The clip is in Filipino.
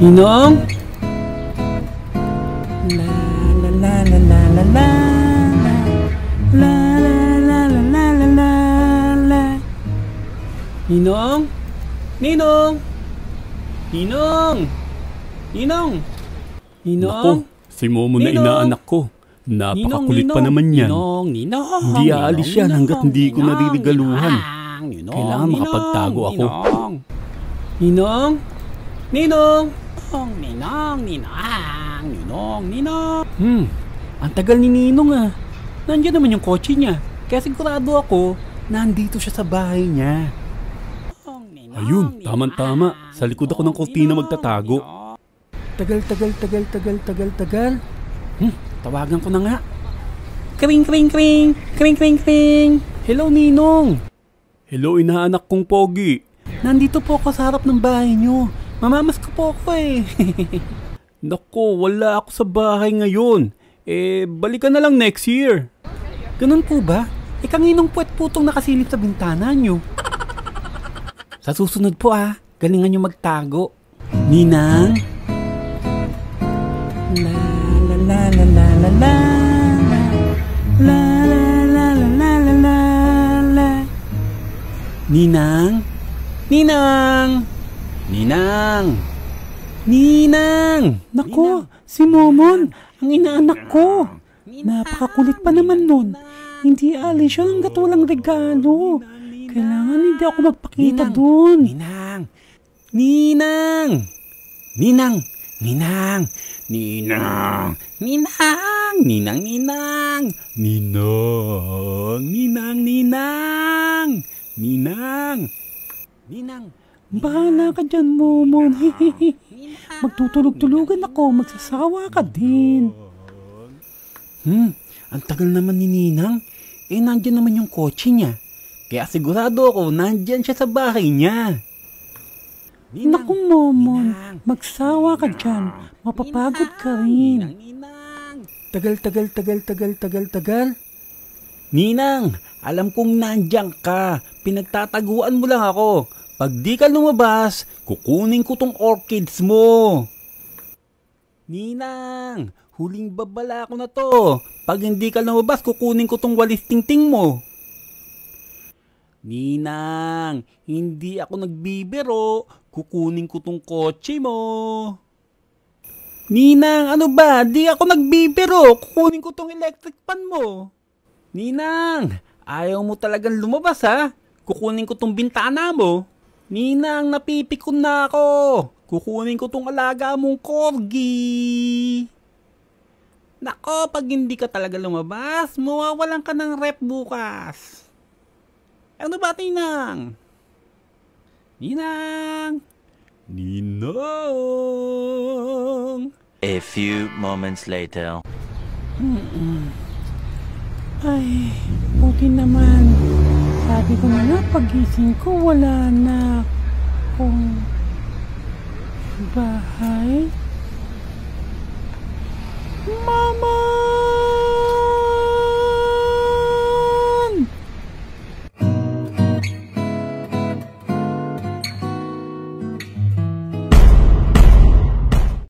Ninong? La la la la la la la la la la la la la la. Ninong? Ninong? Ninong? Ninong? Ninong? Nako, si Momo na inaanak ko. Napakakulit pa naman yan. Hindi aalis yan hanggat hindi ko naririgaluhan. Kailangan makapagtago ako. Ninong? Ninong? Ninong. Ang tagal ni Ninong ah. Nandiyan naman yung kotse niya. Kaya sigurado ako, nandito siya sa bahay niya. Ayun, tama-tama. Sa likod ako ng kurtina magtatago. Tagal. Tawagan ko na nga. Kring. Hello, Ninong. Hello, inaanak kong pogi. Nandito po ako sa harap ng bahay niyo. Mamamas ko po ako eh. Nako, wala ako sa bahay ngayon. Balikan na lang next year. Ganun po ba? Kanginong puwet putong nakasilip sa bintana niyo. Sa susunod po galingan niyo magtago. Ninang? La la la la la la la la la la la la la. Ninang? Nako, si Momon, ang inaanak ko. Napakakulit pa naman nun. Hindi alis siya hanggat walang regalo. Kailangan hindi ako magpakita dun. Ninang! Bahala ka dyan, Momon. Magtutulog-tulugan ako, magsasawa ka din. Ang tagal naman ni Ninang. Nandyan naman yung kotse niya. Kaya sigurado ako, nandyan siya sa bahay niya. Naku, Momon, magsawa ka dyan. Mapapagod ka rin. Tagal. Ninang, alam kong nandyan ka. Pinagtataguan mo lang ako. Pag di ka lumabas, kukunin ko tong orchids mo. Ninang, huling babala ko na to. Pag hindi ka lumabas, kukunin ko tong walis tingting mo. Ninang, hindi ako nagbibiro. Kukunin ko tong kotse mo. Ninang, ano ba? Di ako nagbibiro. Kukunin ko tong electric pan mo. Ninang, ayaw mo talagang lumabas ha? Kukunin ko tong bintana mo. Ninang, napipikon na ako. Kukunin ko tong alaga mong corgi. Nako, pag hindi ka talaga lumabas, mawawalan ka ng rep bukas. Ano ba, Ninang? Ninang! A few moments later. Ay, buti naman. Sabi ko na pagising ko, wala na akong bahay.